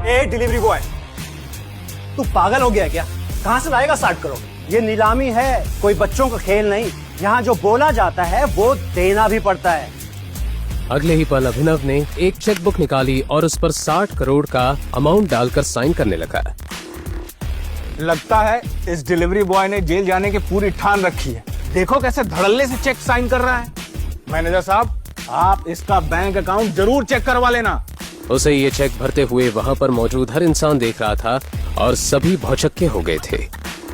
A delivery boy, तू पागल हो गया क्या? कहां से लाएगा 60 करोड़? ये नीलामी है, कोई बच्चों का खेल नहीं। यहाँ जो बोला जाता है वो देना भी पड़ता है। अगले ही पल अभिनव ने एक चेकबुक निकाली और उस पर 60 करोड़ का अमाउंट डालकर साइन करने लगा। लगता है इस डिलीवरी बॉय ने जेल जाने की पूरी ठान रखी है। देखो कैसे धड़ल्ले से चेक साइन कर रहा है। मैनेजर साहब, आप इसका बैंक अकाउंट जरूर चेक करवा लेना। उसे ये चेक भरते हुए वहाँ पर मौजूद हर इंसान देख रहा था और सभी भौचक्के हो गए थे।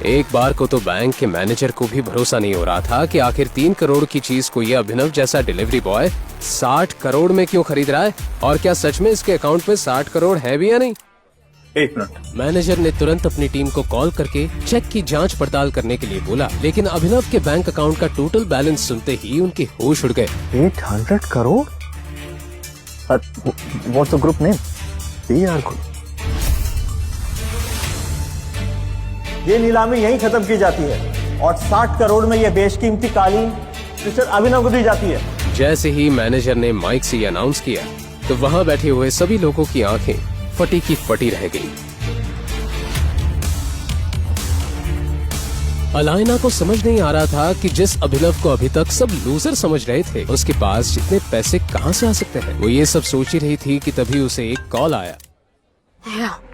एक बार को तो बैंक के मैनेजर को भी भरोसा नहीं हो रहा था कि आखिर 3 करोड़ की चीज को ये अभिनव जैसा डिलीवरी बॉय 60 करोड़ में क्यों खरीद रहा है, और क्या सच में इसके अकाउंट में 60 करोड़ है भी या नहीं। 1 मिनट। मैनेजर ने तुरंत अपनी टीम को कॉल करके चेक की जांच पड़ताल करने के लिए बोला, लेकिन अभिनव के बैंक अकाउंट का टोटल बैलेंस सुनते ही उनके होश उड़ गए। 800 crore? What's the group name? PR Group. ये नीलामी यहीं खत्म की जाती है और 60 करोड़ में ये बेशकीमती कालीन मिस्टर अभिनव को दी जाती है। जैसे ही मैनेजर ने माइक से अनाउंस किया तो वहाँ बैठे हुए सभी लोगों की आंखें फटी की फटी रह गई। अलाइना को समझ नहीं आ रहा था कि जिस अभिनव को अभी तक सब लूजर समझ रहे थे, उसके पास जितने पैसे कहां से आ सकते हैं। वो ये सब सोच ही रही थी कि तभी उसे एक कॉल आया।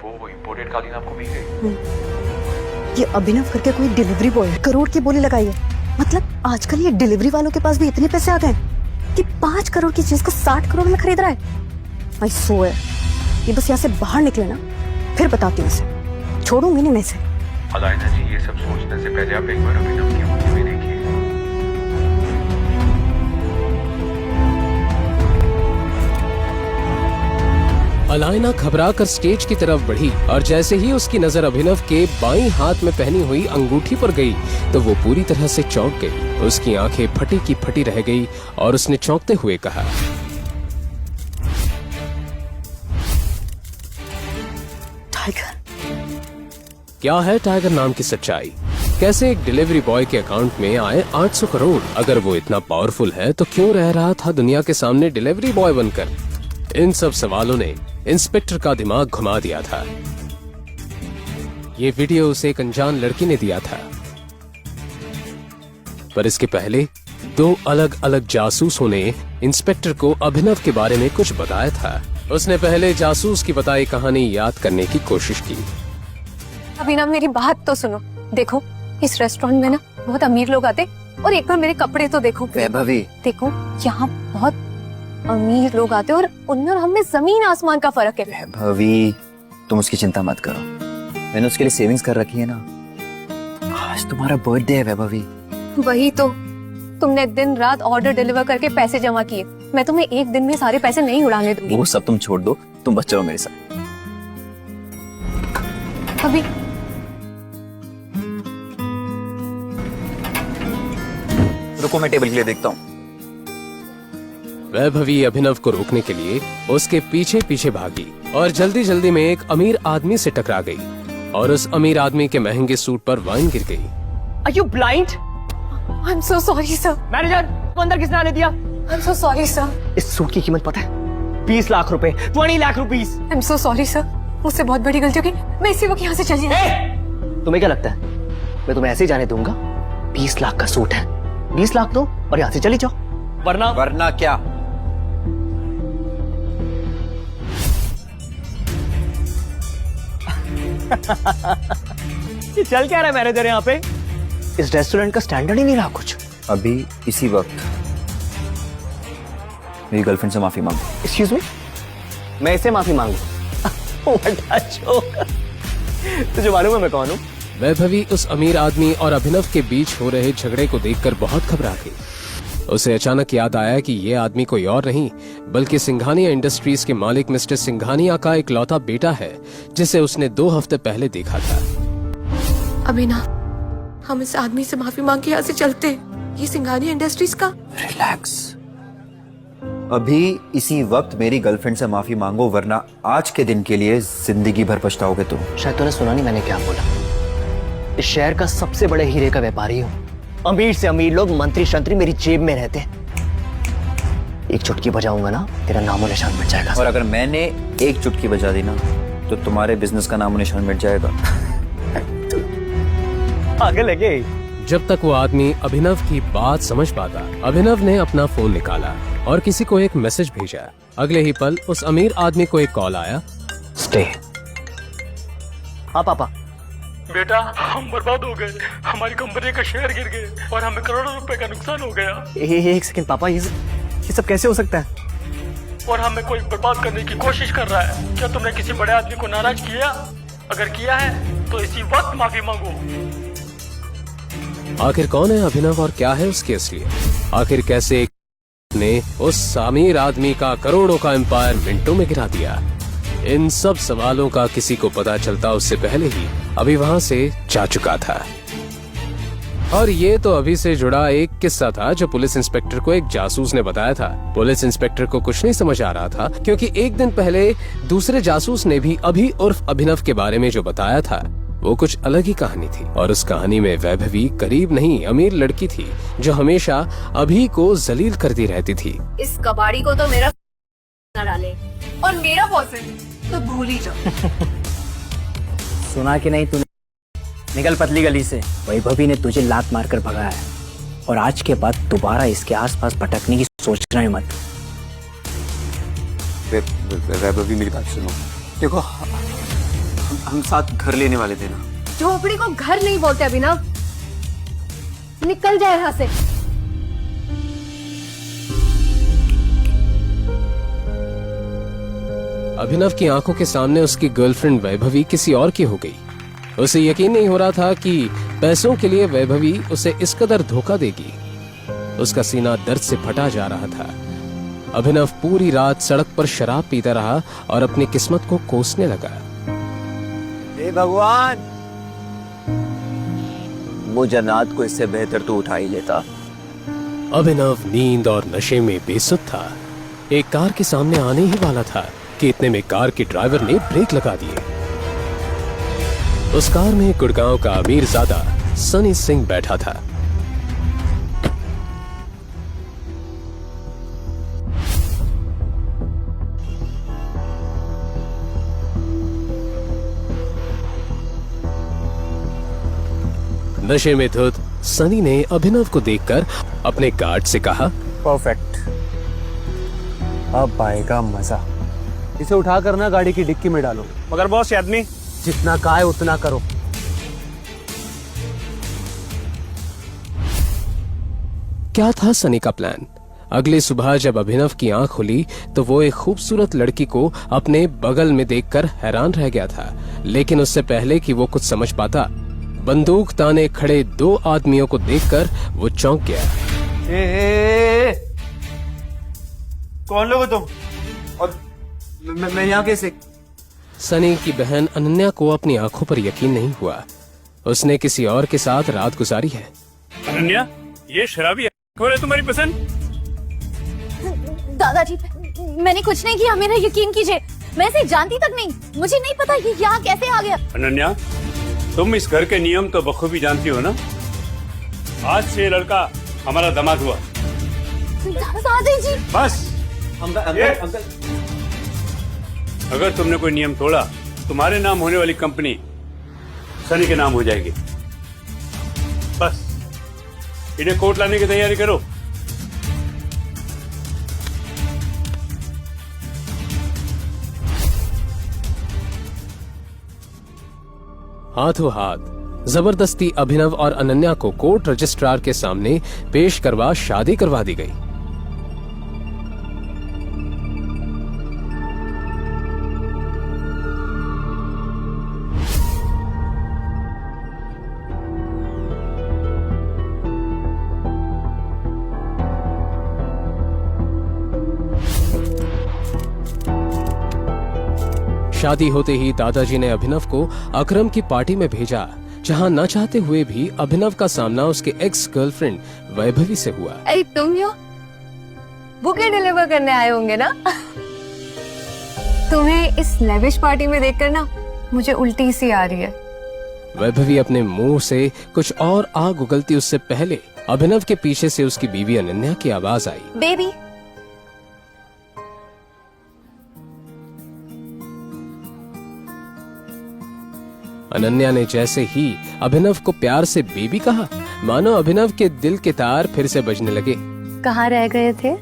वो इम्पोर्टेड कालीन आपको मिल गई? ये अभिनव करके कोई डिलीवरी बॉय करोड़ की बोली लगाई है। मतलब आजकल ये डिलीवरी वालों के पास भी इतने पैसे आ गए कि 5 करोड़ की चीज को 60 करोड़ में खरीद रहा है। आई सो है, ये बस यहाँ से बाहर निकले ना, फिर बताती हूँ इसे। छोड़ूंगी नहीं मैं इसे। अलाइना जी, ये सब सोचने से पहले आप एक बार अभिनव की मूवी में देखिए। अलाइना घबराकर स्टेज की तरफ बढ़ी और जैसे ही उसकी नजर अभिनव के बाईं हाथ में पहनी हुई अंगूठी पर गई तो वो पूरी तरह से चौंक गई। उसकी आंखें फटी की फटी रह गई और उसने चौंकते हुए कहा, टाइगर। क्या है टाइगर नाम की सच्चाई? कैसे एक डिलीवरी बॉय के अकाउंट में आए 800 करोड़? अगर वो इतना पावरफुल है तो क्यों रह रहा था दुनिया के सामने डिलीवरी बॉय बनकर? इन सब सवालों ने इंस्पेक्टर का दिमाग घुमा दिया था। ये वीडियो उसे एक अनजान लड़की ने दिया था, पर इसके पहले 2 अलग अलग जासूसों ने इंस्पेक्टर को अभिनव के बारे में कुछ बताया था। उसने पहले जासूस की बताई कहानी याद करने की कोशिश की। अभिनव, मेरी बात तो सुनो। देखो, इस रेस्टोरेंट में ना बहुत अमीर लोग आते, और एक बार मेरे कपड़े तो देखो। वैभवी, देखो, यहाँ बहुत अमीर लोग आते और उनमें और हमें जमीन आसमान का फर्क है। वैभवी, तुम उसकी चिंता मत करो, मैंने उसके लिए सेविंग्स कर रखी है ना। आज तुम्हारा बर्थडे है वैभवी। वही तो, तुमने दिन रात ऑर्डर डिलीवर करके पैसे जमा किए। मैं तुम्हें एक दिन में सारे पैसे नहीं उड़ाने दूंगी। वो सब तुम छोड़ दो, तुम बस चलो मेरे साथ। अभी रुको, मैं टेबल के लिए देखता हूँ। वैभवी अभिनव को रोकने के लिए उसके पीछे पीछे भागी और जल्दी जल्दी में एक अमीर आदमी से टकरा गई और उस अमीर आदमी के महंगे सूट पर वाइन गिर गई। Are you blind? I'm so sorry sir। Manager, तो अंदर किसने आने दिया? I'm so sorry sir। इस सूट की कीमत पता है? 20 लाख रुपए, 20 lakh rupees. I'm so sorry sir। मुझसे बहुत बड़ी गलती हो गई। मैं इसी वक्त यहाँ से चली जाऊँ। तुम्हें क्या लगता है मैं तुम्हें ऐसे ही जाने दूंगा? 20 लाख का सूट है, 20 लाख दो और यहाँ से चली जाओ, वरना क्या? ये चल क्या रहा है मैनेजर यहाँ पे? इस रेस्टोरेंट का स्टैंडर्ड ही नहीं रहा कुछ। अभी इसी वक्त मेरी गर्लफ्रेंड से माफी मांगो। एक्सक्यूज मी, मैं इससे माफी मांगू? तुझे मालूम है मैं कौन हूँ? वैभवी उस अमीर आदमी और अभिनव के बीच हो रहे झगड़े को देखकर बहुत घबरा गई। उसे अचानक याद आया कि ये आदमी कोई और नहीं बल्कि सिंघानिया इंडस्ट्रीज के मालिक मिस्टर सिंघानिया का इकलौता बेटा है, जिसे उसने 2 हफ्ते पहले देखा था। अभिनव, हम इस आदमी से माफी मांग के यहाँ से चलते। ये सिंघानिया इंडस्ट्रीज का। रिलैक्स, अभी इसी वक्त मेरी गर्लफ्रेंड से माफी मांगो, वरना आज के दिन के लिए जिंदगी भर पछताओगे तुम। शायद तूने सुना नहीं मैंने क्या बोला। इस शहर का सबसे बड़े हीरे का व्यापारी हूँ। अमीर से अमीर लोग, मंत्री शंत्री मेरी जेब में रहते हैं। एक चुटकी बजाऊंगा ना, तेरा नामो निशान मिट जाएगा। और अगर मैंने एक चुटकी बजा दी ना तो तुम्हारे बिजनेस का नामो निशान मिट जाएगा। आगे लगे। जब तक वो आदमी अभिनव की बात समझ पाता, अभिनव ने अपना फोन निकाला और किसी को एक मैसेज भेजा। अगले ही पल उस अमीर आदमी को एक कॉल आया। स्टे। हाँ पापा। बेटा, हम बर्बाद हो गए, हमारी कंपनी का शेयर गिर गए और हमें करोड़ों रुपए का नुकसान हो गया। एक सेकंड पापा, ये सब कैसे हो सकता है? और हमें कोई बर्बाद करने की कोशिश कर रहा है। क्या तुमने किसी बड़े आदमी को नाराज किया? अगर किया है तो इसी वक्त माफी मांगो। आखिर कौन है अभिनव और क्या है उसकी असलियत? आखिर कैसे ने उस अमीर आदमी का करोड़ों का एम्पायर मिनटों में गिरा दिया? इन सब सवालों का किसी को पता चलता उससे पहले ही अभी वहां से जा चुका था। और ये तो अभी से जुड़ा एक किस्सा था जो पुलिस इंस्पेक्टर को एक जासूस ने बताया था। पुलिस इंस्पेक्टर को कुछ नहीं समझ आ रहा था, क्योंकि एक दिन पहले दूसरे जासूस ने भी अभी उर्फ अभिनव के बारे में जो बताया था वो कुछ अलग ही कहानी थी। और उस कहानी में वैभवी गरीब नहीं अमीर लड़की थी जो हमेशा अभी को जलील करती रहती थी। इस कबाड़ी को तो मेरा न डाले और मेरा बॉयफ्रेंड तो भूल ही जाओ। सुना कि नहीं तूने? निकल पतली गली से। वैभवी ने तुझे लात मारकर भगाया है और आज के बाद दोबारा इसके आसपास भटकने की सोचना ही मत। वैभवी मेरी बात सुनो। देखो हम साथ घर लेने वाले थे ना। झोपड़ी को घर नहीं बोलते अभिनव, निकल जाए यहाँ से। अभिनव की आंखों के सामने उसकी गर्लफ्रेंड वैभवी किसी और की हो गई। उसे यकीन नहीं हो रहा था कि पैसों के लिए वैभवी उसे इस कदर धोखा देगी। उसका सीना दर्द से फटा जा रहा था। अभिनव पूरी रात सड़क पर शराब पीता रहा और अपनी किस्मत को कोसने लगा। हे भगवान, वो जन्नत को इससे बेहतर तो उठा ही लेता। अभिनव नींद और नशे में बेसुध था। एक कार के सामने आने ही वाला था कि इतने में कार के ड्राइवर ने ब्रेक लगा दिए। उस कार में गुड़गांव का अमीरजादा सनी सिंह बैठा था। नशे में धुत सनी ने अभिनव को देखकर अपने गार्ड से कहा, परफेक्ट, अब आएगा मजा। इसे उठाकर ना गाड़ी की डिक्की में डालो। मगर बॉस, ये आदमी जितना कहा है उतना करो। क्या था सनी का प्लान? अगली सुबह जब अभिनव की आंख खुली तो वो एक खूबसूरत लड़की को अपने बगल में देखकर हैरान रह गया था। लेकिन उससे पहले कि वो कुछ समझ पाता, बंदूक ताने खड़े दो आदमियों को देखकर वो चौंक गया। कौन लोग हो तुम? और मैं यहाँ कैसे? सनी की बहन अनन्या को अपनी आंखों पर यकीन नहीं हुआ। उसने किसी और के साथ रात गुजारी है। अनन्या, ये शराबी है तुम्हारी पसंद? दादाजी, मैंने कुछ नहीं किया, मेरा यकीन कीजिए। मैं इसे जानती तक नहीं, मुझे नहीं पता ये यहाँ कैसे आ गया। अनन्या, तुम इस घर के नियम तो बखूबी जानती हो ना? आज से ये लड़का हमारा दामाद हुआ। दादाजी बस। अगर तुमने कोई नियम तोड़ा, तुम्हारे नाम होने वाली कंपनी सनी के नाम हो जाएगी। बस इन्हें कोर्ट लाने की तैयारी करो। हाथों हाथ जबरदस्ती अभिनव और अनन्या को कोर्ट रजिस्ट्रार के सामने पेश करवा शादी करवा दी गई। शादी होते ही दादाजी ने अभिनव को अकरम की पार्टी में भेजा, जहां न चाहते हुए भी अभिनव का सामना उसके एक्स गर्लफ्रेंड वैभवी से हुआ। अरे तुम यो बुके डिलीवर करने आए होंगे ना? तुम्हें इस लेविश पार्टी में देखकर ना मुझे उल्टी सी आ रही है। वैभवी अपने मुंह से कुछ और आग उगलती उससे पहले अभिनव के पीछे से उसकी बीवी अनन्या की आवाज आई। बेबी, अनन्या ने जैसे ही अभिनव को प्यार से बेबी कहा, मानो अभिनव के दिल के तार फिर से बजने लगे। कहाँ रह गए थे?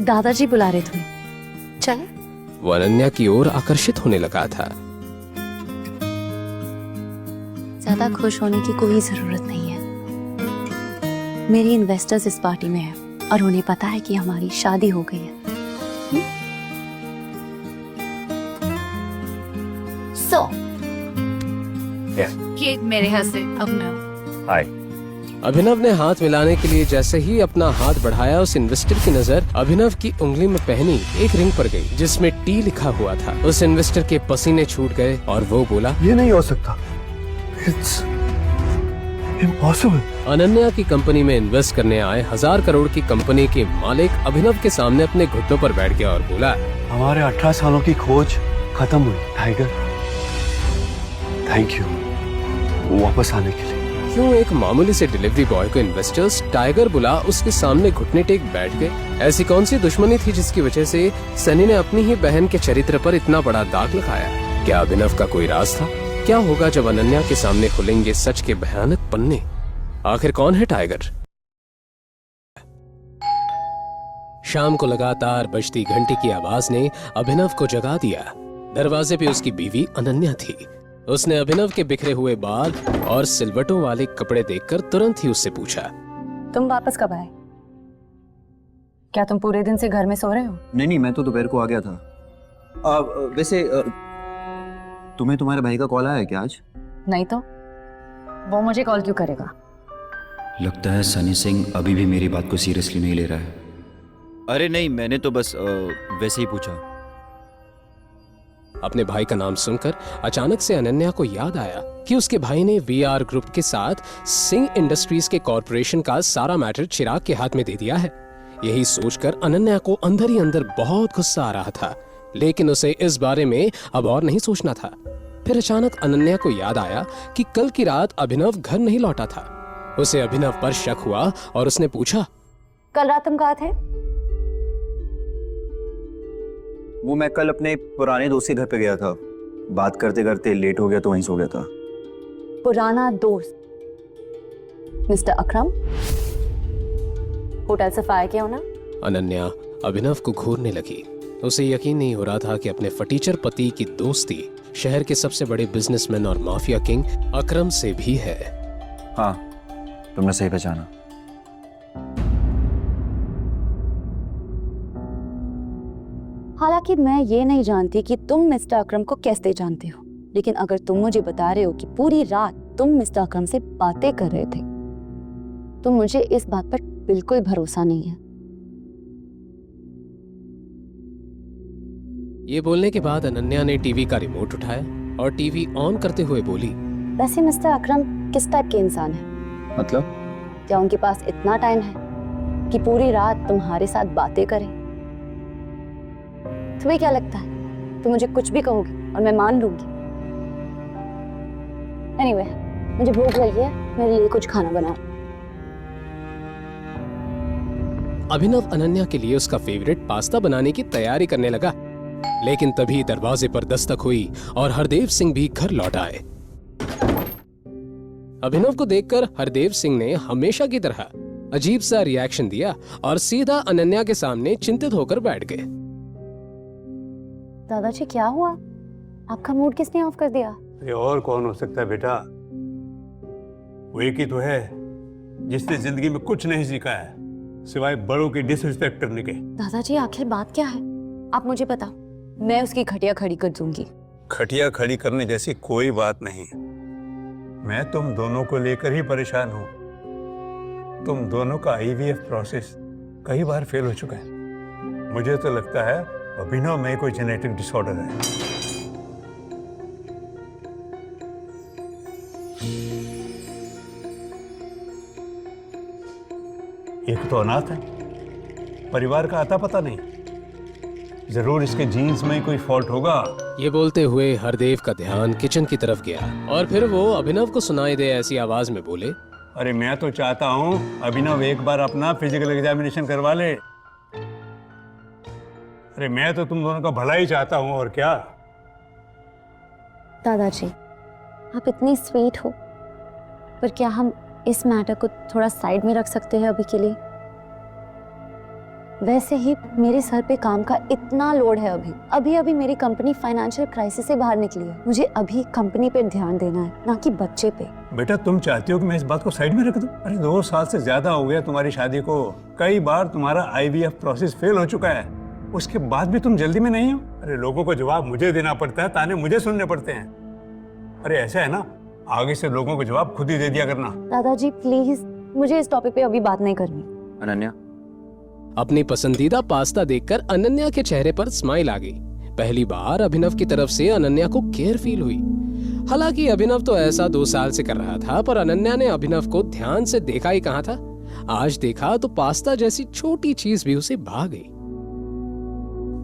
दादाजी बुला रहे तुम्हें, चले? वो अनन्या की ओर आकर्षित होने लगा था। ज्यादा खुश होने की कोई जरूरत नहीं है। मेरी इन्वेस्टर्स इस पार्टी में है और उन्हें पता है कि हमारी शादी हो गई है। सो केक मेरे हाथ से अभिनव। हाय। अभिनव ने हाथ मिलाने के लिए जैसे ही अपना हाथ बढ़ाया, उस इन्वेस्टर की नजर अभिनव की उंगली में पहनी एक रिंग पर गई जिसमें टी लिखा हुआ था। उस इन्वेस्टर के पसीने छूट गए और वो बोला, ये नहीं हो सकता, इट्स इम्पॉसिबल। अनन्या की कंपनी में इन्वेस्ट करने आए 1000 करोड़ की कंपनी के मालिक अभिनव के सामने अपने घुटनों पर बैठ गया और बोला, हमारे 18 सालों की खोज खत्म हुई टाइगर। थैंक यू वापस आने के लिए। क्यों एक मामूली से डिलीवरी बॉय को इन्वेस्टर्स टाइगर बुला उसके सामने घुटने टेक बैठ गए? ऐसी कौन सी दुश्मनी थी जिसकी वजह से सनी ने अपनी ही बहन के चरित्र पर इतना बड़ा दाग लगाया? क्या अभिनव का कोई राज था? क्या होगा जब अनन्या के सामने खुलेंगे सच के भयानक पन्ने? आखिर कौन है टाइगर? शाम को लगातार बजती घंटी की आवाज ने अभिनव को जगा दिया। दरवाजे पे उसकी बीवी अनन्या थी। उसने अभिनव के बिखरे हुए बाल और सिलवटों वाले कपड़े देखकर तुरंत ही उससे पूछा, तुम वापस कब आए? क्या तुम पूरे दिन से घर में सो रहे हो? नहीं, मैं तो दोपहर को आ गया था। वैसे तुम्हें तुम्हारे भाई का कॉल आया है क्या आज? नहीं तो वो मुझे कॉल क्यों करेगा? लगता है सनी सिंह अभी भी मेरी बात को सीरियसली नहीं ले रहा है। अरे नहीं, मैंने तो बस वैसे ही पूछा। अपने भाई का नाम सुनकर अचानक से अनन्या को याद आया कि उसके भाई ने वीआर ग्रुप के साथ सिंह इंडस्ट्रीज के कॉर्पोरेशन का सारा मैटर चिराग के हाथ में दे दिया है। यही सोचकर अनन्या को अंदर ही अंदर बहुत गुस्सा आ रहा था, लेकिन उसे इस बारे में अब और नहीं सोचना था। फिर अचानक अनन्या को याद आया कि कल की रात अभिनव घर नहीं लौटा था। उसे अभिनव पर शक हुआ और उसने पूछा, कल रात तुम कहाँ थे? वो मैं कल अपने पुराने दोस्त के घर पे गया था। बात करते करते लेट हो गया तो वहीं सो गया था। पुराना दोस्त मिस्टर अकरम? होटल से फायर किया हो ना? अनन्या अभिनव को घूरने लगी। उसे यकीन नहीं हो रहा था कि अपने फटीचर पति की दोस्ती शहर के सबसे बड़े बिजनेसमैन और माफिया किंग अकरम से भी है। हाँ, तुमने सही पहचाना। हालांकि मैं ये नहीं जानती कि तुम मिस्टर अकरम को कैसे जानते हो, लेकिन अगर तुम मुझे बता रहे हो कि पूरी रात तुम मिस्टर अकरम से बातें कर रहे थे, तो मुझे इस बात पर बिल्कुल भरोसा नहीं है। ये बोलने के बाद अनन्या ने टीवी का रिमोट उठाया और टीवी ऑन करते हुए बोली, वैसे मिस्टर अकरम किस टाइप के इंसान है? मतलब? क्या उनके पास इतना टाइम है कि पूरी रात तुम्हारे साथ बातें करें? तुम्हें क्या लगता है तुम मुझे कुछ भी कहोगी और मैं मान लूंगी? एनीवे, मुझे भूख लगी है, मेरे लिए कुछ खाना बना। अभिनव अनन्या के लिए उसका फेवरेट पास्ता बनाने की तैयारी करने लगा, लेकिन तभी दरवाजे पर दस्तक हुई और हरदेव सिंह भी घर लौट आए। अभिनव को देखकर हरदेव सिंह ने हमेशा की तरह अजीब सा रिएक्शन दिया और सीधा अनन्या के सामने चिंतित होकर बैठ गए। दादाजी क्या हुआ? आपका मूड किसने ऑफ कर दिया? अरे और कौन हो सकता है बेटा? वो एक ही तो है जिसने जिंदगी में कुछ नहीं सीखा है सिवाय बड़ों की डिसरिस्पेक्ट करने के। दादाजी आखिर बात क्या है? आप मुझे बताओ, मैं उसकी खटिया खड़ी कर दूंगी। खटिया खड़ी करने जैसी कोई बात नहीं। मैं तुम दोनों को लेकर ही परेशान हूँ। तुम दोनों का IVF प्रोसेस कई बार फेल हो चुका है। मुझे तो लगता है अभिनव में कोई जेनेटिक डिसऑर्डर है। एक तो अनाथ है, परिवार का आता पता नहीं। जरूर इसके जीन्स में कोई फॉल्ट होगा। ये बोलते हुए हरदेव का ध्यान किचन की तरफ गया और फिर वो अभिनव को सुनाई दे ऐसी आवाज में बोले, अरे मैं तो चाहता हूँ अभिनव एक बार अपना फिजिकल एग्जामिनेशन करवा ले। अरे मैं तो तुम दोनों का भला ही चाहता हूँ, और क्या। दादाजी, आप इतनी स्वीट हो, पर क्या हम इस मैटर को थोड़ा साइड में रख सकते हैं अभी के लिए? वैसे ही मेरे सर पे काम का इतना लोड है अभी अभी मेरी कंपनी फाइनेंशियल क्राइसिस से बाहर निकली है। मुझे अभी कंपनी पे ध्यान देना है, ना कि बच्चे पे। बेटा तुम चाहती हो कि मैं इस बात को साइड में रख दूं? अरे 2 साल से ज्यादा हो गया तुम्हारी शादी को, कई बार तुम्हारा IVF प्रोसेस फेल हो चुका है, उसके बाद भी तुम जल्दी में नहीं हो। अरे लोगों को जवाब मुझे देना पड़ता है, ताने मुझे सुनने पड़ते हैं। अरे ऐसा है ना, आगे से लोगों को जवाब खुद ही दे दिया करना। दादाजी प्लीज, मुझे इस टॉपिक पे अभी बात नहीं करनी। अनन्या, अपनी पसंदीदा पास्ता देखकर अनन्या के चेहरे पर स्माइल आ गई। पहली बार अभिनव की तरफ से अनन्या को केयर फील हुई। हालांकि अभिनव तो ऐसा 2 साल से कर रहा था, पर अनन्या ने अभिनव को ध्यान से देखा ही कहा था। आज देखा तो पास्ता जैसी छोटी चीज भी उसे भा गई।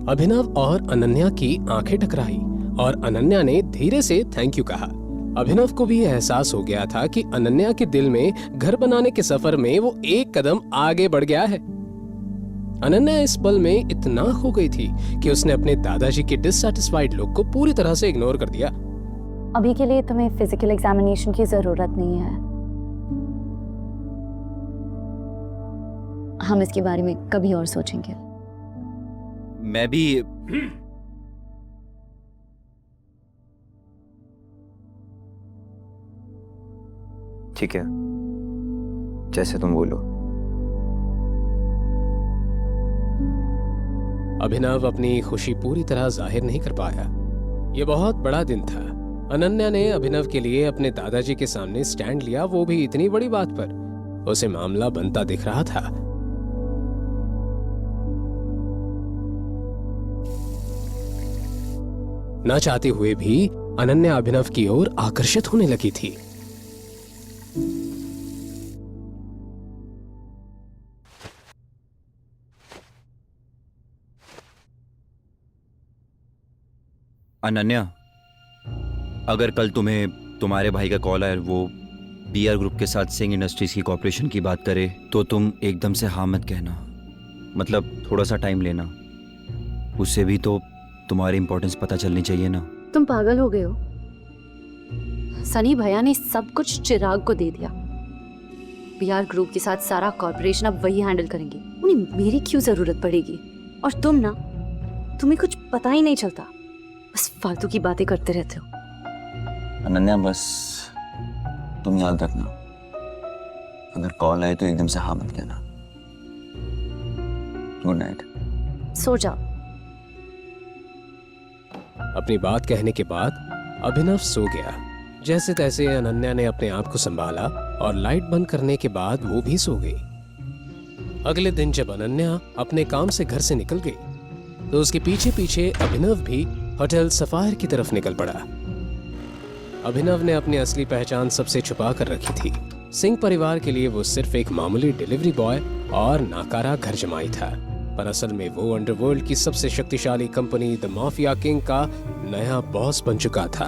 अभिनव और अनन्या की आंखें टकराई और अनन्या ने धीरे से थैंक यू कहा। अभिनव को भी एहसास हो गया था कि अनन्या के दिल में घर बनाने के सफर में वो एक कदम आगे बढ़ गया है। अनन्या इस पल में इतना खो गई थी कि उसने अपने दादाजी के डिससैटिस्फाइड लुक को पूरी तरह से इग्नोर कर दिया। अभी के लिए तुम्हें फिजिकल एग्जामिनेशन की जरूरत नहीं है, हम इसके बारे में कभी और सोचेंगे। मैं भी ठीक है, जैसे तुम बोलो। अभिनव अपनी खुशी पूरी तरह जाहिर नहीं कर पाया। ये बहुत बड़ा दिन था। अनन्या ने अभिनव के लिए अपने दादाजी के सामने स्टैंड लिया, वो भी इतनी बड़ी बात पर। उसे मामला बनता दिख रहा था। ना चाहते हुए भी अनन्या अभिनव की ओर आकर्षित होने लगी थी। अनन्या, अगर कल तुम्हें तुम्हारे भाई का कॉल आए, वो BR ग्रुप के साथ सिंह इंडस्ट्रीज की कॉर्पोरेशन की बात करे, तो तुम एकदम से हाँ मत कहना। मतलब थोड़ा सा टाइम लेना, उससे भी तो तुम्हारी इंपॉर्टेंस पता चलनी चाहिए ना। तुम पागल हो गए हो? सनी भैया ने सब कुछ चिराग को दे दिया। BR ग्रुप के साथ सारा कॉर्पोरेशन अब वही हैंडल करेंगे, उन्हें मेरी क्यों जरूरत पड़ेगी? और तुम ना, तुम्हें कुछ पता ही नहीं चलता, बस फालतू की बातें करते रहते हो। अनन्या, बस तुम याद रखना, अगर कॉल आए तो एकदम से हाँ मत कहना। Good night. सो जाओ। अपनी बात कहने के बाद अभिनव सो गया। जैसे तैसे अनन्या ने अपने आप को संभाला और लाइट बंद करने के बाद वो भी सो गई। अगले दिन जब अनन्या अपने काम से घर से निकल गई तो उसके पीछे पीछे अभिनव भी होटल सफायर की तरफ निकल पड़ा। अभिनव ने अपनी असली पहचान सबसे छुपा कर रखी थी। सिंह परिवार के लिए वो सिर्फ एक मामूली डिलीवरी बॉय और नाकारा घर जमाई था, पर असल में वो अंडरवर्ल्ड की सबसे शक्तिशाली कंपनी द माफिया किंग का नया बॉस बन चुका था।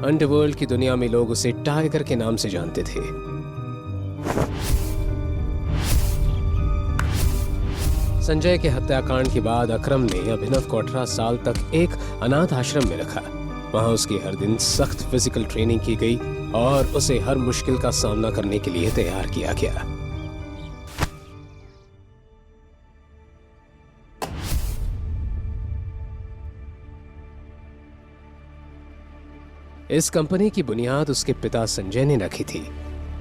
अंडरवर्ल्ड की दुनिया में लोग उसे टाइगर के नाम से जानते थे। संजय के हत्याकांड के बाद अकरम ने अभिनव को 18 साल तक एक अनाथ आश्रम में रखा। वहां उसकी हर दिन सख्त फिजिकल ट्रेनिंग की गई और उसे हर मुश्किल का सामना करने के लिए तैयार किया गया। इस कंपनी की बुनियाद उसके पिता संजय ने रखी थी,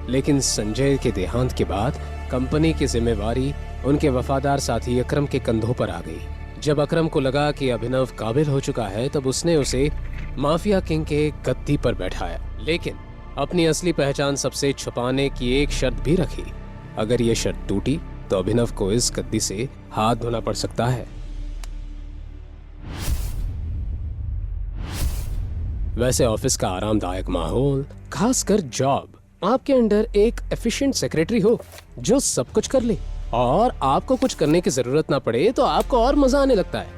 लेकिन संजय के देहांत के बाद कंपनी की जिम्मेवारी उनके वफादार साथी अकरम के कंधों पर आ गई। जब अकरम को लगा कि अभिनव काबिल हो चुका है, तब उसने उसे माफिया किंग के गद्दी पर बैठाया, लेकिन अपनी असली पहचान सबसे छुपाने की एक शर्त भी रखी। अगर ये शर्त टूटी तो अभिनव को इस गद्दी से हाथ धोना पड़ सकता है। वैसे ऑफिस का आरामदायक माहौल, खासकर जॉब, आपके अंडर एक एफिशिएंट सेक्रेटरी हो जो सब कुछ कर ले और आपको कुछ करने की जरूरत ना पड़े, तो आपको और मजा आने लगता है।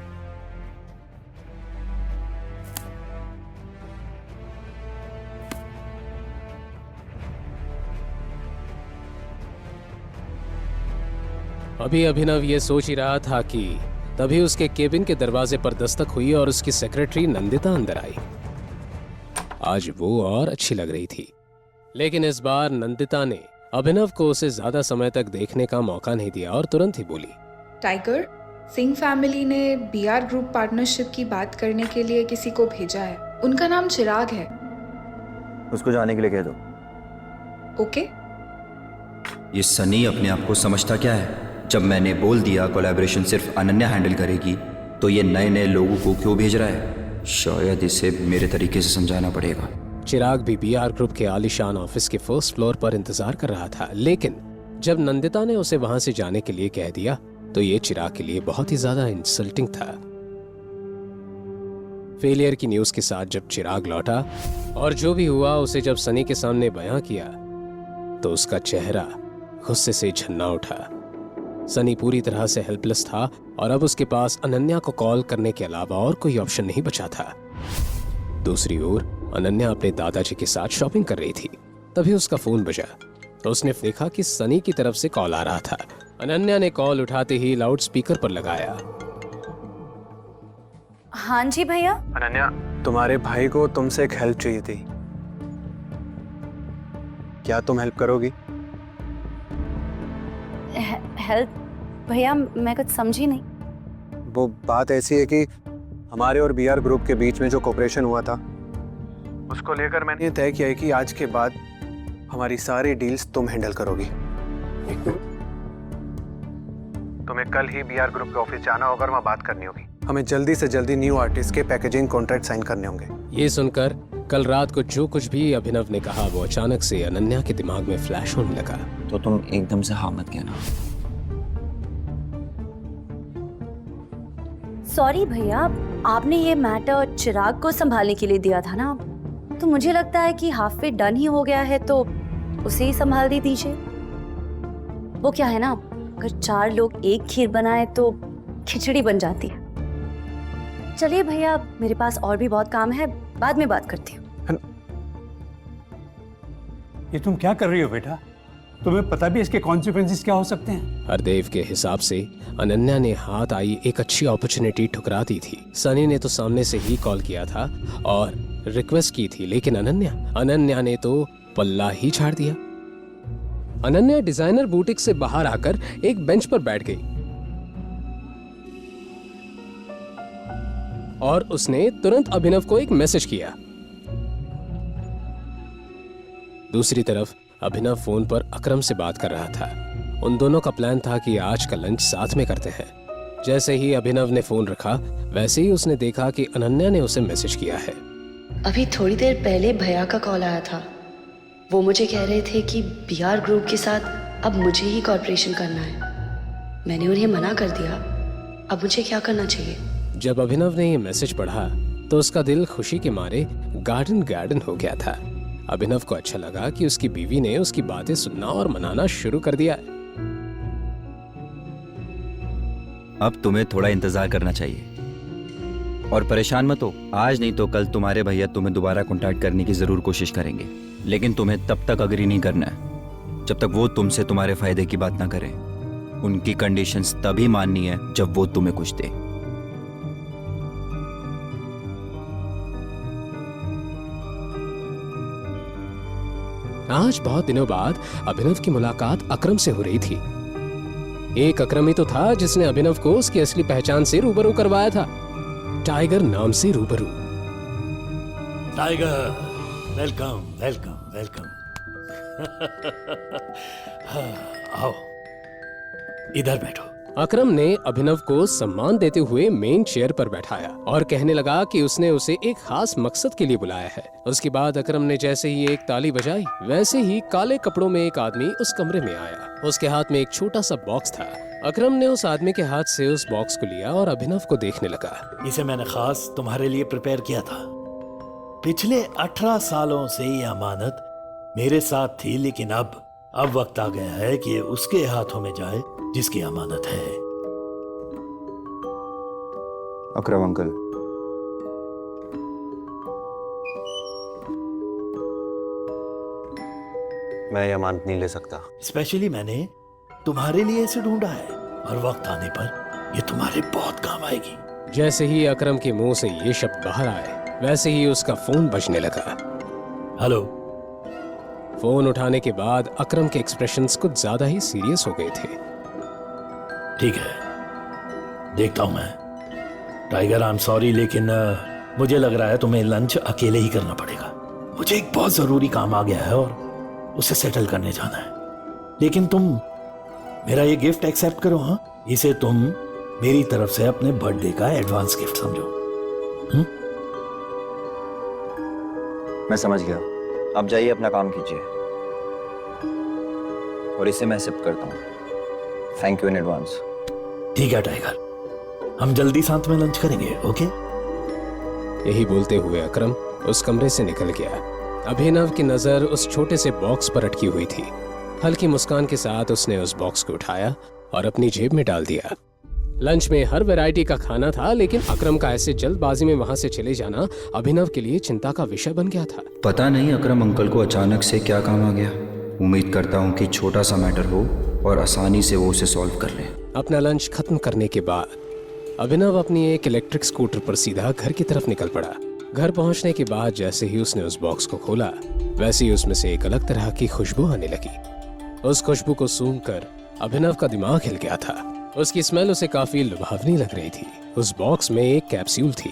अभी अभिनव ये सोच ही रहा था कि तभी उसके केबिन के दरवाजे पर दस्तक हुई और उसकी सेक्रेटरी नंदिता अंदर आई। आज वो और अच्छी लग रही थी। लेकिन इस बार नंदिता ने अभिनव को उसे ज्यादा समय तक देखने का मौका नहीं दिया और तुरंत ही बोली, टाइगर, सिंह फैमिली ने बीआर ग्रुप पार्टनरशिप की बात करने के लिए किसी को भेजा है। उनका नाम चिराग है। उसको जाने के लिए कह दो। ओके? ये सनी अपने आप को समझता क्या है? जब मैंने बोल दिया कोलैबोरेशन सिर्फ अनन्या हैंडल करेगी, तो ये नए नए लोगों को क्यों भेज रहा है? शायद इसे मेरे तरीके से समझाना पड़ेगा। चिराग भी बीआर ग्रुप के आलीशान ऑफिस के फर्स्ट फ्लोर पर इंतजार कर रहा था, लेकिन जब नंदिता ने उसे वहां से जाने के लिए कह दिया तो ये चिराग के लिए बहुत ही ज्यादा इंसल्टिंग था। फेलियर की न्यूज के साथ जब चिराग लौटा और जो भी हुआ उसे जब सनी के सामने बयां किया तो उसका चेहरा गुस्से से झन्ना उठा। सनी पूरी तरह से हेल्पलेस था और अब उसके पास अनन्या को कॉल करने के अलावा और कोई ऑप्शन नहीं बचा था। दूसरी ओर अनन्या अपने दादाजी के साथ शॉपिंग कर रही थी। तभी उसका फोन बजा तो उसने देखा कि सनी की तरफ से कॉल आ रहा था। अनन्या ने कॉल उठाते ही लाउड स्पीकर पर लगाया। हाँ जी भैया। अनन्या, तुम्हारे भाई को तुमसे एक हेल्प चाहिए थी। क्या तुम हेल्प करोगी? हेल्प? भैया मैं कुछ समझी नहीं। वो बात ऐसी है कि हमारे और बीआर ग्रुप के बीच में जो कोऑपरेशन हुआ था, उसको लेकर मैंने तय किया है कि आज के बाद हमारी सारी डील्स तुम हैंडल करोगी। तुम्हें कल ही बीआर ग्रुप के ऑफिस जाना होगा और वहाँ बात करनी होगी। हमें जल्दी से जल्दी न्यू आर्टिस्ट के पैकेजिंग कॉन्ट्रैक्ट साइन करने होंगे। ये सुनकर कल रात को जो कुछ भी अभिनव ने कहा वो अचानक से अनन्या के दिमाग में फ्लैश होने लगा। तो तुम एकदम से हाँ मत कहना। सॉरी भैया, आपने ये मैटर चिराग को संभालने के लिए दिया था ना, तो मुझे लगता है कि हाफ वे डन ही हो गया है, तो उसे ही संभाल दीजिए। वो क्या है ना, अगर 4 लोग एक खीर बनाए तो खिचड़ी बन जाती है। चलिए भैया, मेरे पास और भी बहुत काम है, बाद में बात करती हूँ। ये तुम क्या कर रही हो बेटा? तुम्हें पता भी इसके कॉन्सिक्वेंसेस क्या हो सकते हैं? हरदेव के हिसाब से अनन्या ने हाथ आई एक अच्छी अपॉर्चुनिटी ठुकरा दी थी। सनी ने तो सामने से ही कॉल किया था और रिक्वेस्ट की थी, लेकिन अनन्या ने तो पल्ला ही झाड़ दिया। अनन्या डिजाइनर बुटीक से बाहर आकर एक बेंच पर बैठ गई और उसने तुरंत अभिनव को एक मैसेज किया। दूसरी तरफ अभिनव फोन पर अकरम से बात कर रहा था। उन दोनों का प्लान था कि आज का लंच साथ में करते हैं। जैसे ही अभिनव ने फोन रखा वैसे ही उसने देखा कि अनन्या ने उसे मैसेज किया है। अभी थोड़ी देर पहले भैया का कॉल आया था। वो मुझे कह रहे थे कि बीआर ग्रुप के साथ अब मुझे ही कॉर्पोरेशन करना है। मैंने उन्हें मना कर दिया। अब मुझे क्या करना चाहिए? जब अभिनव ने ये मैसेज पढ़ा तो उसका दिल खुशी के मारे गार्डन हो गया था। अभिनव को अच्छा लगा कि उसकी बीवी ने उसकी बातें सुनना और मनाना शुरू कर दिया। अब तुम्हें थोड़ा इंतजार करना चाहिए और परेशान मत हो। आज नहीं तो कल तुम्हारे भैया तुम्हें दोबारा कांटेक्ट करने की जरूर कोशिश करेंगे, लेकिन तुम्हें तब तक अग्री नहीं करना है जब तक वो तुमसे तुम्हारे फायदे की बात ना करें। उनकी कंडीशंस तभी माननी है जब वो तुम्हें कुछ दे। आज बहुत दिनों बाद अभिनव की मुलाकात अकरम से हो रही थी। एक अकरम ही तो था जिसने अभिनव को उसकी असली पहचान से रूबरू करवाया था, टाइगर नाम से रूबरू। Tiger, welcome welcome welcome. आओ, इधर बैठो। अकरम ने अभिनव को सम्मान देते हुए मेन चेयर पर बैठाया और कहने लगा कि उसने उसे एक खास मकसद के लिए बुलाया है। उसके बाद अकरम ने जैसे ही एक ताली बजाई वैसे ही काले कपड़ों में एक आदमी उस कमरे में आया। उसके हाथ में एक छोटा सा बॉक्स था। अकरम ने उस आदमी के हाथ से उस बॉक्स को लिया और अभिनव को देखने लगा। इसे मैंने खास तुम्हारे लिए प्रिपेयर किया था। पिछले 18 सालों से ये अमानत मेरे साथ थी, लेकिन अब वक्त आ गया है कि उसके हाथों में जाए जिसकी अमानत है। अकरम अंकल, मैं ये अमानत नहीं ले सकता। स्पेशली मैंने तुम्हारे लिए इसे ढूंढा है और वक्त आने पर ये तुम्हारे बहुत काम आएगी। जैसे ही अकरम के मुंह से ये शब्द बाहर आए वैसे ही उसका फोन बजने लगा। हेलो। फोन उठाने के बाद अकरम के एक्सप्रेशंस कुछ ज्यादा ही सीरियस हो गए थे। ठीक है, देखता हूं मैं। टाइगर, आई एम सॉरी, लेकिन मुझे लग रहा है तुम्हें लंच अकेले ही करना पड़ेगा। मुझे एक बहुत जरूरी काम आ गया है और उसे सेटल करने जाना है। लेकिन तुम मेरा ये गिफ्ट एक्सेप्ट करो। हाँ, इसे तुम मेरी तरफ से अपने बर्थडे का एडवांस गिफ्ट समझो। मैं समझ गया, आप जाइए अपना काम कीजिए और इसे मैं एक्सेप्ट करता हूँ। Thank you in advance. ठीक है टाइगर, हम जल्दी साथ में लंच करेंगे। ओके। यही बोलते हुए अकरम उस कमरे से निकल गया। अभिनव की नजर उस छोटे से बॉक्स पर अटकी हुई थी। हल्की मुस्कान के साथ उसने उस बॉक्स को उठाया और अपनी जेब में डाल दिया। लंच में हर वैरायटी का खाना था, लेकिन अकरम का ऐसे जल्दबाजी में वहां से चले जाना अभिनव के लिए चिंता का विषय बन गया था। पता नहीं अकरम अंकल को अचानक से क्या काम आ गया। उम्मीद करता हूँ कि छोटा सा मैटर हो और आसानी से वो उसे सॉल्व कर ले। अपना लंच खत्म करने के बाद अभिनव अपनी एक इलेक्ट्रिक स्कूटर पर सीधा घर की तरफ निकल पड़ा। घर पहुंचने के बाद जैसे ही उसने उस बॉक्स को खोला, वैसे ही उसमें से एक अलग तरह की खुशबू आने लगी। उस खुशबू को सूंघकर अभिनव का दिमाग हिल गया था। उसकी स्मेल उसे काफी लुभावनी लग रही थी। उस बॉक्स में एक कैप्सूल थी।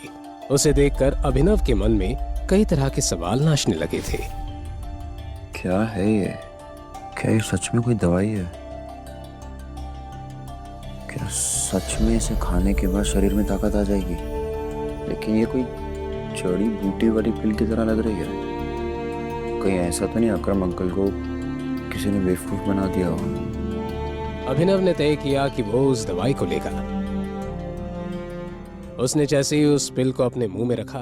उसे देखकर अभिनव के मन में कई तरह के सवाल नाचने लगे थे। क्या है ये? क्या ये सच में कोई दवाई है? क्या सच में इसे खाने के बाद शरीर में ताकत आ जाएगी? लेकिन ये कोई जड़ी बूटी वाली पिल की तरह लग रही है। कहीं ऐसा तो नहीं अकरम अंकल को किसी ने बेवकूफ बना दिया हो? अभिनव ने तय किया कि वो उस दवाई को लेगा। उसने जैसे ही उस पिल को अपने मुंह में रखा,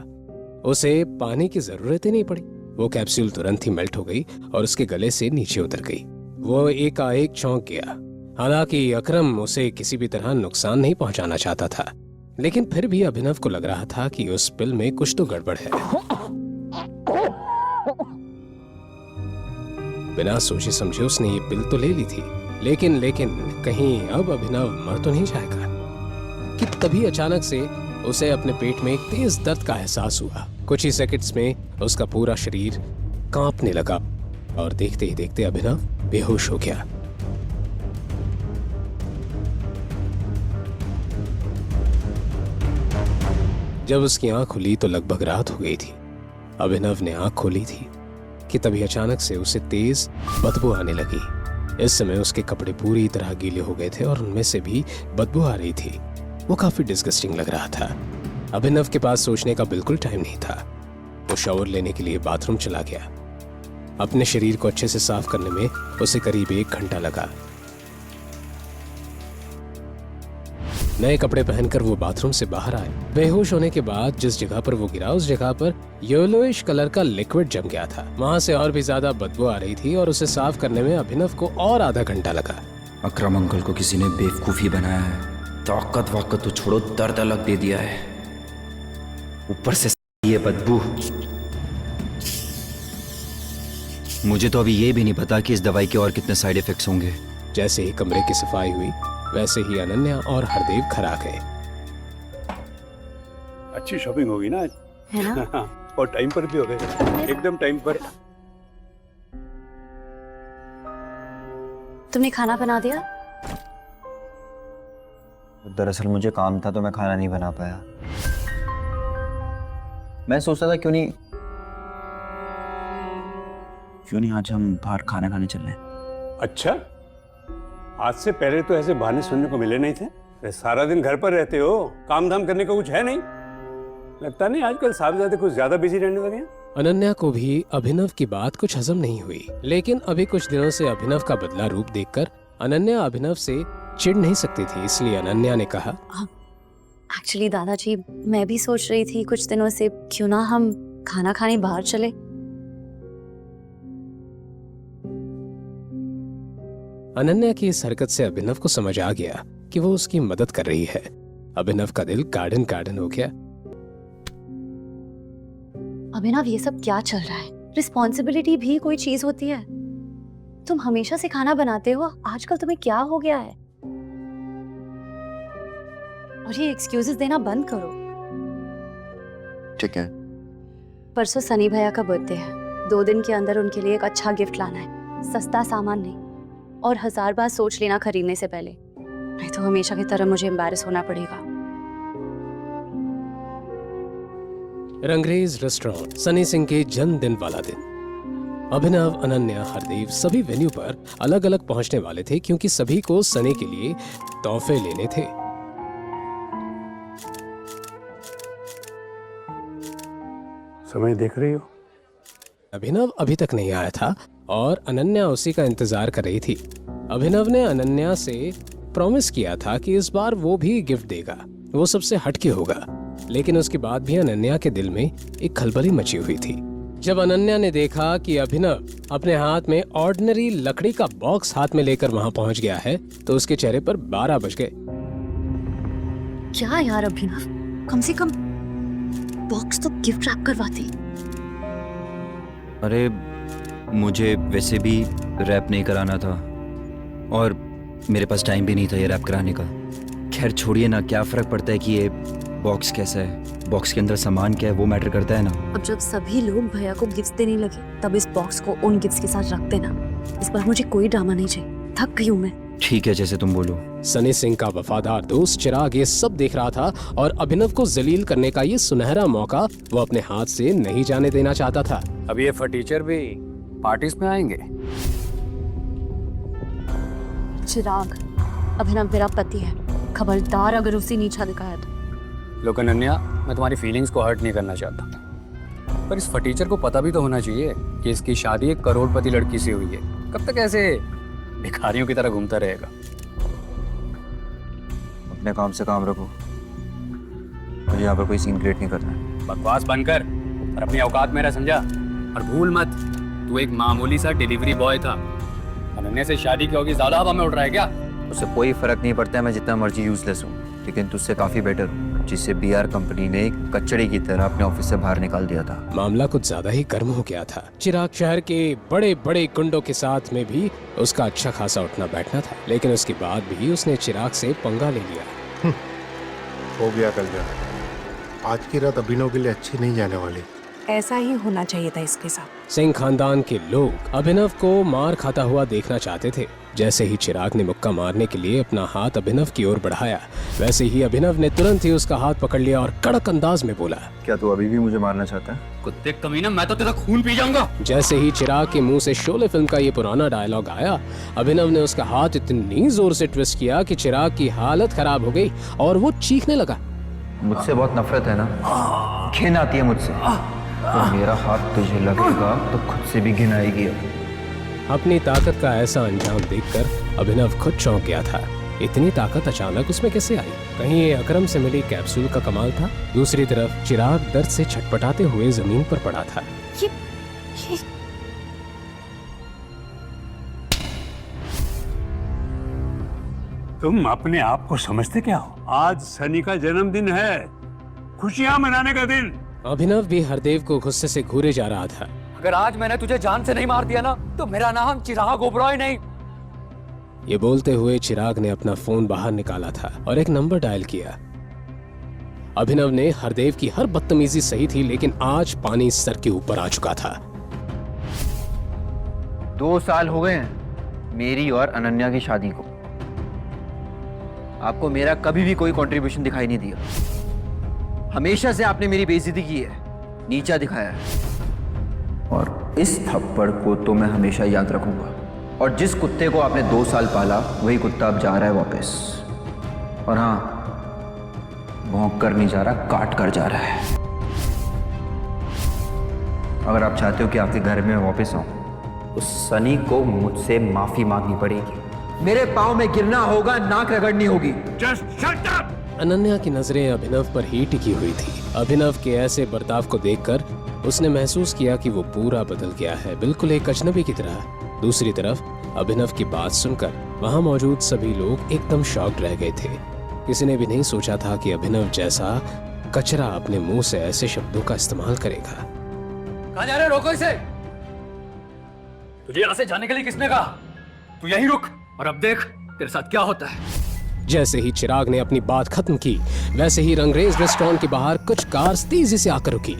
उसे पानी की जरूरत ही नहीं पड़ी। वो कैप्सूल तुरंत ही मेल्ट हो गई और उसके गले से नीचे उतर गई। वो एकाएक चौंक गया। हालांकि अकरम उसे किसी भी तरह नुकसान नहीं पहुंचाना चाहता था, लेकिन फिर भी अभिनव को लग रहा था कि उस पिल में कुछ तो गड़बड़ है। बिना सोचे समझे उसने ये पिल तो ले ली थी, लेकिन कहीं अब अभिनव मर तो नहीं जाएगा कि तभी अचानक से उसे अपने पेट में एक तेज दर्द का एहसास हुआ। कुछ ही सेकंड्स में उसका पूरा शरीर कांपने लगा और देखते ही देखते अभिनव बेहोश हो गया। जब उसकी आंख खुली तो लगभग रात हो गई थी। अभिनव ने आंख खोली थी कि तभी अचानक से उसे तेज बदबू आने लगी। इस समय उसके कपड़े पूरी तरह गीले हो गए थे और उनमें से भी बदबू आ रही थी। वो काफी डिस्गस्टिंग लग रहा था। अभिनव के पास सोचने का बिल्कुल टाइम नहीं था। वो शावर लेने के लिए बाथरूम चला गया। अपने शरीर को अच्छे से साफ करने में उसे करीब 1 घंटा लगा। नए कपड़े पहनकर वो बाथरूम से बाहर आए। बेहोश होने के बाद जिस जगह पर वो गिरा, उस जगह पर येलोइश कलर का लिक्विड जम गया था। वहां से और भी ज्यादा बदबू आ रही थी और उसे साफ करने में अभिनव को और आधा घंटा लगा। अकरम अंकल को किसी ने बेवकूफ ही बनाया है। ताकत वाकत तो छोड़ो, दर्द अलग दे दिया है, ऊपर से ये बदबू। मुझे तो अभी ये भी नहीं पता कि इस दवाई के और कितने साइड इफेक्ट्स होंगे। जैसे ही कमरे की सफाई हुई, वैसे ही अनन्या और हरदेव घर आ गए। अच्छी शॉपिंग होगी ना आज, है ना? और टाइम पर भी हो गए, एकदम टाइम पर। तुमने खाना बना दिया? दरअसल मुझे काम था तो मैं खाना नहीं बना पाया। मैं सोचता था क्यों नहीं आज हम बाहर खाना खाने चल रहे हैं। अच्छा, आज से पहले तो ऐसे बहाने सुनने को मिले नहीं थे। सारा दिन घर पर रहते हो, काम धाम करने को कुछ है नहीं। लगता नहीं आजकल साहबजादे कुछ ज्यादा बिजी रहने लगे हैं। अनन्या को भी अभिनव की बात कुछ हजम नहीं हुई, लेकिन अभी कुछ दिनों से अभिनव का बदला रूप देखकर अनन्या अभिनव से चिढ़ नहीं सकती थी। इसलिए अनन्या ने कहा, एक्चुअली दादाजी, मैं भी सोच रही थी कुछ दिनों से क्यों ना हम खाना खाने बाहर चले। अनन्या की इस हरकत से अभिनव को समझ आ गया कि वो उसकी मदद कर रही है। अभिनव का दिल गार्डन हो गया। अभिनव, ये सब क्या चल रहा है? रिस्पॉन्सिबिलिटी भी कोई चीज होती है। तुम हमेशा से खाना बनाते हो, आजकल तुम्हें क्या हो गया है? और ये एक्सक्यूजेस देना बंद करो। ठीक है, परसों सनी भैया का बर्थडे है। 2 दिन के अंदर उनके लिए एक अच्छा गिफ्ट लाना है, सस्ता सामान नहीं, और 1000 बार सोच लेना खरीदने से पहले, नहीं तो हमेशा की तरह मुझे एम्बैरेस होना पड़ेगा। रंगरेज रेस्टोरेंट, सनी सिंह के जन्मदिन वाला दिन। अभिनव, अनन्या, हरदेव सभी वेन्यू पर अलग अलग पहुंचने वाले थे क्योंकि सभी को सनी के लिए तोहफे लेने थे। समय देख रही हो? अभिनव अभी तक नहीं आया था और अनन्या उसी का इंतजार कर रही थी। अभिनव ने अनन्या से प्रॉमिस किया था कि इस बार वो भी गिफ्ट देगा, वो सबसे हटके होगा, लेकिन उसके बाद भी अनन्या के दिल में एक खलबली मची हुई थी। जब अनन्या ने देखा कि अभिनव अपने हाथ में ऑर्डिनरी लकड़ी का बॉक्स हाथ में लेकर वहां पहुंच गया है तो उसके चेहरे पर 12 बज गए। क्या यार अभिनव, कम से कम बॉक्स तो गिफ्ट रैप करवाती। अरे मुझे वैसे भी रैप नहीं कराना था और मेरे पास टाइम भी नहीं था ये रैप कराने का। खैर छोड़िए ना, क्या फर्क पड़ता है कि ये बॉक्स कैसा है, बॉक्स के अंदर सामान क्या है वो मैटर करता है ना। अब जब सभी लोग भैया को गिफ्ट देने लगे तब इस बॉक्स को उन गिफ्ट्स के साथ रख देना। इस बार मुझे कोई ड्रामा नहीं चाहिए, थक गई हूँ मैं। ठीक है, जैसे तुम बोलो। सनी सिंह का वफादार दोस्त चिराग ये सब देख रहा था और अभिनव को जलील करने का ये सुनहरा मौका वो अपने हाथ से नहीं जाने देना चाहता था। अब ये फटीचर भी पार्टीज में आएंगे। चिराग, अभिनव मेरा पति है, खबरदार अगर उसे नीचा दिखाया तो। लोग अनन्या, मैं तुम्हारी फीलिंग्स को हर्ट नहीं करना चाहता, पर इस फटीचर को पता भी तो होना चाहिए कि इसकी शादी एक करोड़पति लड़की से हुई है। कब तक ऐसे भिखारियों की तरह घूमता रहेगा? अपने काम से काम रखो, मुझे यहाँ पर कोई सीन क्रिएट नहीं करना है। बकवास बंद कर और अपनी औकात मेरा समझा। और भूल मत, तू एक मामूली सा डिलीवरी बॉय था। अनन्या से शादी की होगी, ज्यादा हवा में उड़ रहा है क्या? उससे कोई फर्क नहीं पड़ता है मैं जितना मर्जी यूजलेस हूँ, लेकिन तुझसे काफी बेटर हूँ, जिससे बीआर कंपनी ने कचड़े की तरह अपने ऑफिस से बाहर निकाल दिया था। मामला कुछ ज्यादा ही गर्म हो गया था। चिराग शहर के बड़े बड़े गुंडों के साथ में भी उसका अच्छा खासा उठना बैठना था, लेकिन उसके बाद भी उसने चिराग से पंगा ले लिया। हो गया कल जा, आज की रात अभिनव के लिए अच्छी नहीं जाने वाली। ऐसा ही होना चाहिए था इसके साथ। सिंह खानदान के लोग अभिनव को मार खाता हुआ देखना चाहते थे। जैसे ही चिराग ने मुक्का मारने के लिए अपना हाथ अभिनव की ओर बढ़ाया, वैसे ही अभिनव ने तुरंत ही उसका हाथ पकड़ लिया और कड़क अंदाज में बोला, क्या तू अभी भी मुझे मारना चाहता है? कुत्ते कमीना, मैं तो तेरा खून पी जाऊंगा। जैसे ही चिराग के मुंह से शोले फिल्म का ये पुराना डायलॉग आया, अभिनव ने उसका हाथ इतनी जोर से ट्विस्ट किया कि चिराग की हालत खराब हो गई और वो चीखने लगा। मुझसे बहुत नफरत है ना, घिन आती है मुझसे, तो मेरा हाथ तुझे लगेगा तो खुद से भी घिन आएगी। अपनी ताकत का ऐसा अंजाम देखकर अभिनव खुद चौंक गया था। इतनी ताकत अचानक उसमें कैसे आई? कहीं ये अकरम से मिली कैप्सूल का कमाल था? दूसरी तरफ चिराग दर्द से छटपटाते हुए जमीन पर पड़ा था। ये तुम अपने आप को समझते क्या हो? आज सनी का जन्मदिन है, खुशियां मनाने का दिन। अभिनव भी हरदेव को गुस्से से घूरे जा रहा था। अगर आज मैंने तुझे जान से नहीं मार दिया ना, तो मेरा नाम चिराग ओबरॉय नहीं। ये बोलते हुए चिराग ने अपना फोन बाहर निकाला था और एक नंबर डायल किया। अभिनव ने हरदेव की हर बदतमीजी सही थी, लेकिन आज पानी सर के ऊपर आ चुका था। 2 साल हो गए हैं मेरी और अनन्या की शादी को। आपको मेरा कभी भी कोई कंट्रीब्यूशन दिखाई नहीं दिया। हमेशा से आपने मेरी बेइज्जती की है, नीचा दिखाया है, और इस थप्पड़ को तो मैं हमेशा याद रखूंगा। और जिस कुत्ते को आपने 2 साल पाला, वही कुत्ता अब जा रहा है वापस। और हाँ, भौंक कर नहीं जा रहा, काट कर जा रहा है। अगर आप चाहते हो कि आपके घर में वापस आऊं, तो सनी को मुझसे माफी मांगनी पड़ेगी। मेरे पाँव में गिरना होगा, नाक रगड़नी होगी। Just shut up! अनन्या की नजरें अभिनव पर ही टिकी हुई थी। अभिनव के ऐसे बर्ताव को देखकर उसने महसूस किया कि वो पूरा बदल गया है, बिल्कुल एक अजनबी की तरह। दूसरी तरफ अभिनव की बात सुनकर वहां मौजूद सभी लोग एकदम शॉक्ड रह गए थे। किसी ने भी नहीं सोचा था कि अभिनव जैसा कचरा अपने मुंह से ऐसे शब्दों का इस्तेमाल करेगा। कहाँ जा रहे? रोको इसे। तुझे यहाँ से जाने के लिए किसने कहा? तू यहीं रुक और अब देख तेरे साथ क्या होता है। जैसे ही चिराग ने अपनी बात खत्म की, वैसे ही रंगरेज रेस्टोरेंट के बाहर कुछ कार्स तेजी से आकर रुकी।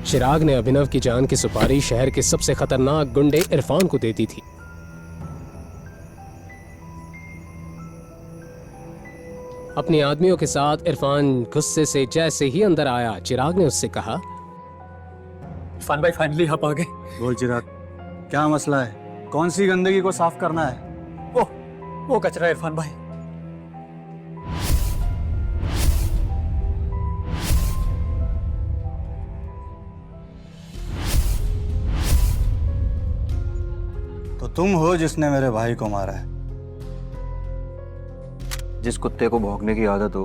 चिराग ने अभिनव की जान की सुपारी शहर के सबसे खतरनाक गुंडे इरफान को दे दी थी। अपने आदमियों के साथ इरफान गुस्से से जैसे ही अंदर आया, चिराग ने उससे कहा, इरफान भाई फाइनली आप आ गए। बोल चिराग, क्या मसला है? कौन सी गंदगी को साफ करना है? वो कचरा इरफान भाई। तो तुम हो जिसने मेरे भाई को मारा है। जिस कुत्ते को भौंकने की आदत हो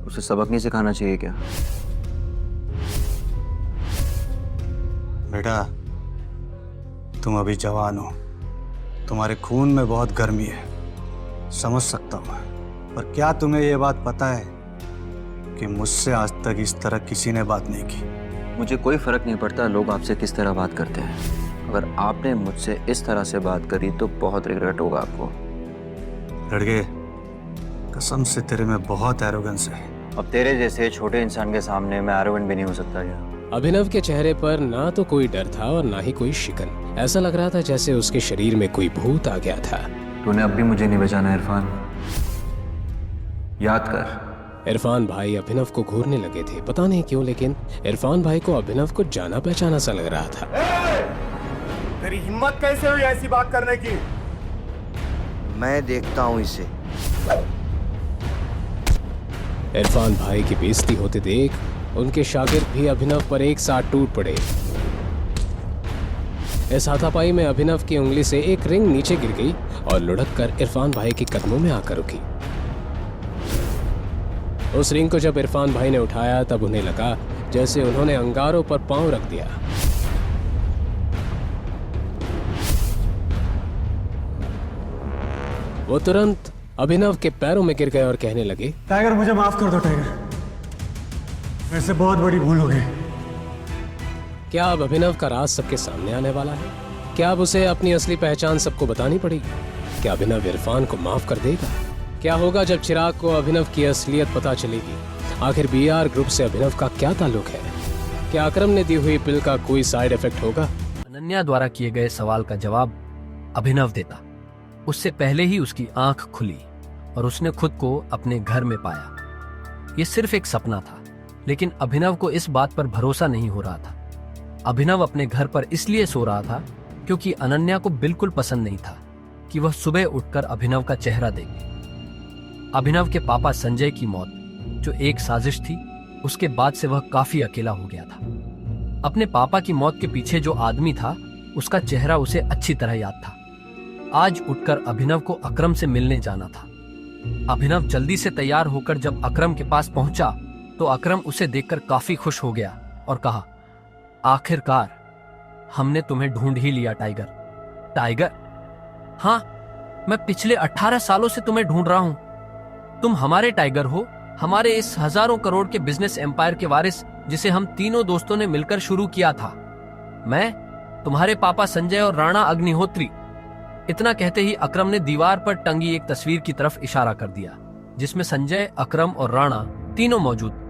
उसे सबक नहीं सिखाना चाहिए क्या? बेटा, तुम अभी जवान हो, तुम्हारे खून में बहुत गर्मी है, समझ सकता हूं, पर क्या तुम्हें यह बात पता है कि मुझसे आज तक इस तरह किसी ने बात नहीं की? मुझे कोई फर्क नहीं पड़ता लोग आपसे किस तरह बात करते हैं। अगर आपने मुझसे इस तरह से बात करी तो बहुत रिग्रेट होगा आपको। लड़के, कसम से तेरे में बहुत एरोगेंस है। अब तेरे जैसे छोटे इंसान के सामने मैं एरोगेंट भी नहीं हो सकता क्या? अभिनव के चेहरे पर ना तो कोई डर था और ना ही कोई शिकन। ऐसा लग रहा था जैसे उसके शरीर में कोई भूत आ गया था। तूने अब भी मुझे नहीं बचाना इरफान, याद कर। इरफान भाई अभिनव को घूरने लगे थे, पता नहीं क्यों, लेकिन इरफान भाई को अभिनव को जाना पहचाना सा लग रहा था। तेरी हिम्मत कैसे हुई ऐसी बात करने की? मैं देखता हूँ इसे। इरफान भाई की बेइज्जती होते देख उनके शागिर्द भी अभिनव पर एक साथ टूट पड़े। इस हाथापाई में अभिनव की उंगली से एक रिंग नीचे गिर गई और लुढ़क कर इरफान भाई के कदमों में आकर रुकी। उस रिंग को जब इरफान भाई ने उठाया तब उन्हें लगा जैसे उन्होंने अंगारों पर पांव रख दिया। वो तुरंत अभिनव के पैरों में गिर गए और कहने लगे, टाइगर, मुझे माफ कर दो टाइगर, मेरे से बहुत बड़ी भूल हो गई। क्या अब अभिनव का राज सबके सामने आने वाला है? क्या अब उसे अपनी असली पहचान सबको बतानी पड़ेगी? क्या अभिनव इरफान को माफ कर देगा? क्या होगा जब चिराग को अभिनव की असलियत पता चलेगी? आखिर बीआर ग्रुप से अभिनव का क्या ताल्लुक है? क्या अकरम ने दी हुई पिल का कोई साइड इफेक्ट होगा? अनन्या द्वारा किए गए सवाल का जवाब अभिनव देता। उससे पहले ही उसकी आंख खुली और उसने खुद को अपने घर में पाया। ये सिर्फ एक सपना था, लेकिन अभिनव को इस बात पर भरोसा नहीं हो रहा था। अभिनव अपने घर पर इसलिए सो रहा था क्योंकि अनन्या को बिल्कुल पसंद नहीं था कि वह सुबह उठकर अभिनव का चेहरा देखे। अभिनव के पापा संजय की मौत जो एक साजिश थी, उसके बाद से वह काफी अकेला हो गया था। अपने पापा की मौत के पीछे जो आदमी था उसका चेहरा उसे अच्छी तरह याद था। आज उठकर अभिनव को अकरम से मिलने जाना था। अभिनव जल्दी से तैयार होकर जब अकरम के पास पहुंचा तो अकरम उसे देखकर काफी खुश हो गया और कहा, आखिरकार हमने तुम्हें ढूंढ ही लिया टाइगर। टाइगर? हाँ, मैं पिछले 18 सालों से तुम्हें ढूंढ रहा हूं। तुम हमारे टाइगर हो, हमारे इस हजारों करोड़ के बिजनेस एम्पायर के वारिस जिसे हम तीनों दोस्तों ने मिलकर शुरू किया था। मैं, तुम्हारे पापा संजय और राणा अग्निहोत्री। इतना कहते ही अकरम ने दीवार पर टंगी एक तस्वीर की तरफ इशारा कर दिया जिसमें संजय, अकरम और राणा तीनों मौजूद।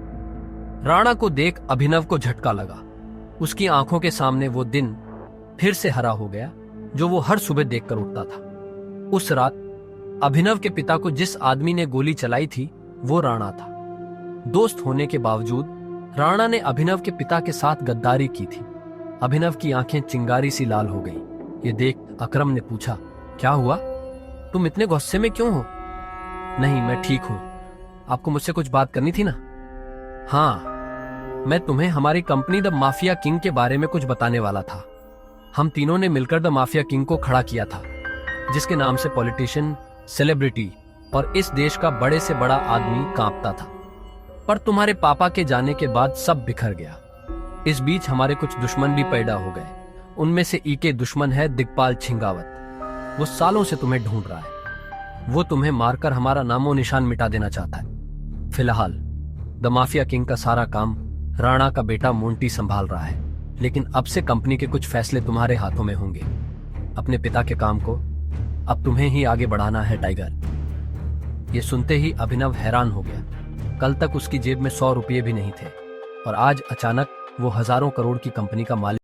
राणा को देख अभिनव को झटका लगा। उसकी आंखों के सामने वो दिन फिर से हरा हो गया जो वो हर सुबह देखकर उठता था। उस रात अभिनव के पिता को जिस आदमी ने गोली चलाई थी वो राणा था। दोस्त होने के बावजूद राणा ने अभिनव के पिता के साथ गद्दारी की थी। अभिनव की आंखें चिंगारी सी लाल हो गई। ये देख अकरम ने पूछा, क्या हुआ? तुम इतने गुस्से में क्यों हो? नहीं, मैं ठीक हूं। आपको मुझसे कुछ बात करनी थी ना? हाँ, मैं तुम्हें हमारी कंपनी द माफिया किंग के बारे में कुछ बताने वाला था। हम तीनों ने मिलकर द माफिया किंग को खड़ा किया था, जिसके नाम से पॉलिटिशियन, सेलिब्रिटी और इस देश का बड़े से बड़ा आदमी कांपता था। पर तुम्हारे पापा के जाने के बाद सब बिखर गया। इस बीच हमारे कुछ दुश्मन भी पैदा हो गए। उनमें से एक दुश्मन है दिग्पाल छिंगावत। वो सालों से तुम्हें ढूंढ रहा है। वो तुम्हें मारकर हमारा नामो निशान मिटा देना चाहता है। फिलहाल द माफिया किंग का सारा काम राणा का बेटा मोंटी संभाल रहा है, लेकिन अब से कंपनी के कुछ फैसले तुम्हारे हाथों में होंगे। अपने पिता के काम को अब तुम्हें ही आगे बढ़ाना है टाइगर। ये सुनते ही अभिनव हैरान हो गया। कल तक उसकी जेब में 100 रुपये भी नहीं थे और आज अचानक वो हजारों करोड़ की कंपनी का मालिक